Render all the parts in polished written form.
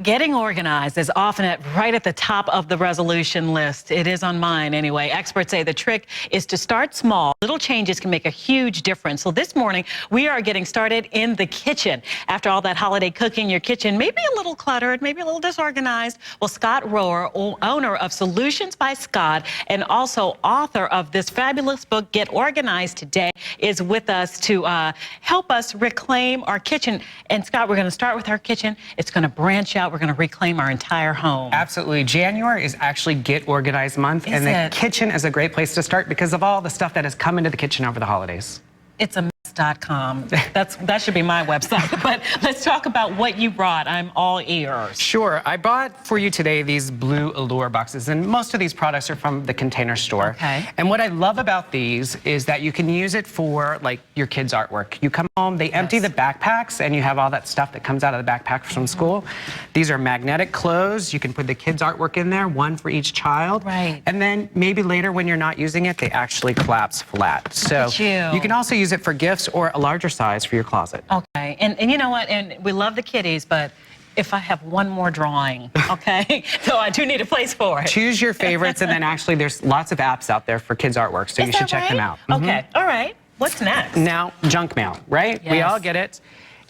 Getting organized is often right at the top of the resolution list. It is on mine anyway. Experts say the trick is to start small. Little changes can make a huge difference. So this morning, we are getting started in the kitchen. After all that holiday cooking, your kitchen may be a little cluttered, maybe a little disorganized. Well, Scott Roewer, owner of Solutions by Scott and also author of this fabulous book, Get Organized Today, is with us to help us reclaim our kitchen. And Scott, we're going to start with our kitchen. It's going to branch out. We're going to reclaim our entire home. Absolutely. January is actually Get Organized month, and the kitchen is a great place to start because of all the stuff that has come into the kitchen over the holidays. It's a mess.com. That should be my website. But let's talk about what you brought. I'm all ears. Sure. I brought for you today these blue Allure boxes, and most of these products are from the Container Store. Okay. And what I love about these is that you can use it for like your kids' artwork. You come home, they empty the backpacks, and you have all that stuff that comes out of the backpack from school. These are magnetic clothes. You can put the kids' artwork in there, one for each child. Right. And then maybe later when you're not using it, they actually collapse flat. So you can also use it for gifts or a larger size for your closet. Okay, and you know what, and we love the kitties, but if I have one more drawing, okay, so I do need a place for it. Choose your favorites, and then actually there's lots of apps out there for kids' artwork, so you should check them out. Okay, all right, what's next? Now, junk mail, right? Yes. We all get it,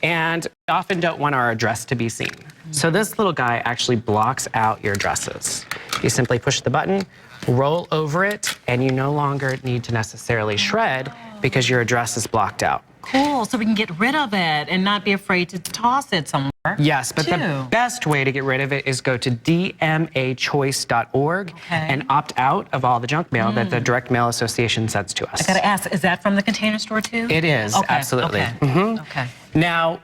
and we often don't want our address to be seen. So this little guy actually blocks out your addresses. You simply push the button, roll over it, and you no longer need to necessarily shred because your address is blocked out. Cool, so we can get rid of it and not be afraid to toss it somewhere. Yes, but the best way to get rid of it is go to dmachoice.org and opt out of all the junk mail that the Direct Mail Association sends to us. I gotta ask, is that from the Container Store too? It is, absolutely. Okay. Now,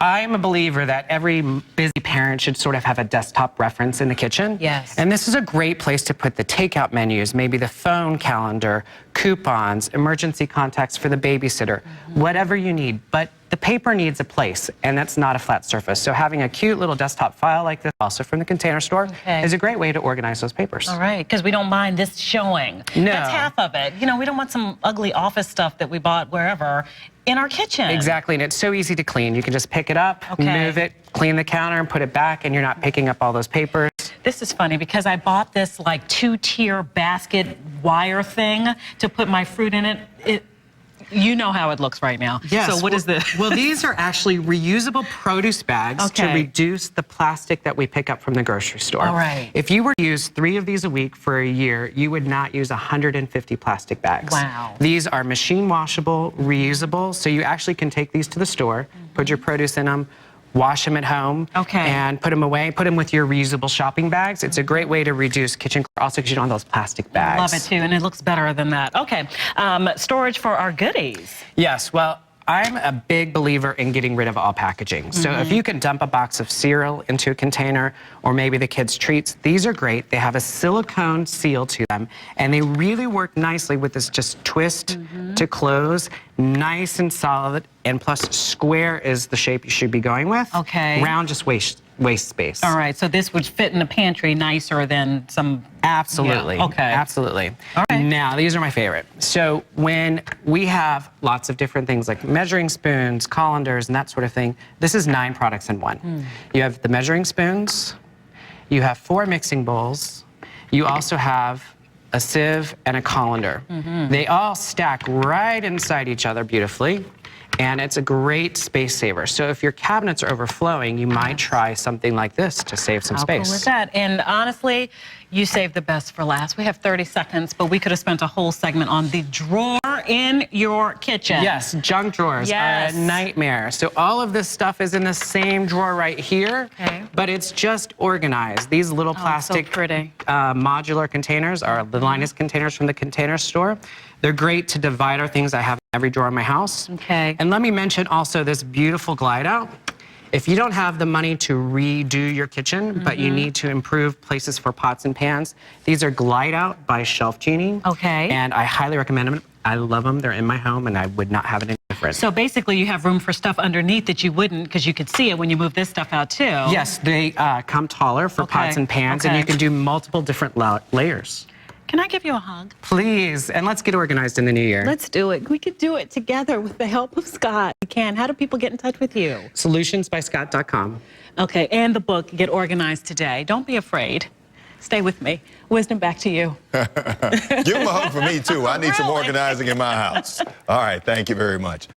I'm a believer that every busy parent should sort of have a desktop reference in the kitchen. Yes. And this is a great place to put the takeout menus, maybe the phone calendar, coupons, emergency contacts for the babysitter, whatever you need. But the paper needs a place, and that's not a flat surface. So having a cute little desktop file like this, also from the Container Store, is a great way to organize those papers. All right, because we don't mind this showing. No. That's half of it. You know, we don't want some ugly office stuff that we bought wherever in our kitchen. Exactly, and it's so easy to clean. You can just pick it up, move it, clean the counter, and put it back, and you're not picking up all those papers. This is funny because I bought this like 2-tier basket wire thing to put my fruit in it. You know how it looks right now. Yes. So what is this? Well, these are actually reusable produce bags to reduce the plastic that we pick up from the grocery store. All right. If you were to use 3 of these a week for a year, you would not use 150 plastic bags. Wow. These are machine washable, reusable, so you actually can take these to the store, put your produce in them, wash them at home, and put them away. Put them with your reusable shopping bags. It's a great way to reduce kitchen clutter, also because you don't have those plastic bags. Love it too, and it looks better than that. Okay, storage for our goodies. Yes, well, I'm a big believer in getting rid of all packaging. So if you can dump a box of cereal into a container, or maybe the kids' treats, these are great. They have a silicone seal to them, and they really work nicely with this just twist to close, nice and solid, and plus square is the shape you should be going with. Okay. Round just waste space. All right, so this would fit in the pantry nicer than some... Absolutely. Yeah, okay. Absolutely. All right. Now, these are my favorite. So when we have lots of different things like measuring spoons, colanders, and that sort of thing, this is 9 products in one. You have the measuring spoons, you have 4 mixing bowls, you also have a sieve and a colander. They all stack right inside each other beautifully. And it's a great space saver. So if your cabinets are overflowing, you might try something like this to save some space. How cool is that? And honestly, you saved the best for last. We have 30 seconds, but we could have spent a whole segment on the drawer in your kitchen. Yes, junk drawers are a nightmare. So all of this stuff is in the same drawer right here, but it's just organized. These little plastic modular containers are the Linus containers from the Container Store. They're great to divide our things. I have every drawer in my house. And let me mention also this beautiful glide out. If you don't have the money to redo your kitchen, but you need to improve places for pots and pans, these are Glide Out by Shelf Genie. And I highly recommend them. I love them. They're in my home, and I would not have it any different. So basically, you have room for stuff underneath that you wouldn't, because you could see it when you move this stuff out too. Yes, they come taller for pots and pans, and you can do multiple different layers. Can I give you a hug? Please, and let's get organized in the new year. Let's do it. We could do it together with the help of Scott. We can. How do people get in touch with you? Solutionsbyscott.com. Okay, and the book, Get Organized Today. Don't be afraid. Stay with me. Wisdom, back to you. Give him a hug for me, too. I need some organizing in my house. All right, thank you very much.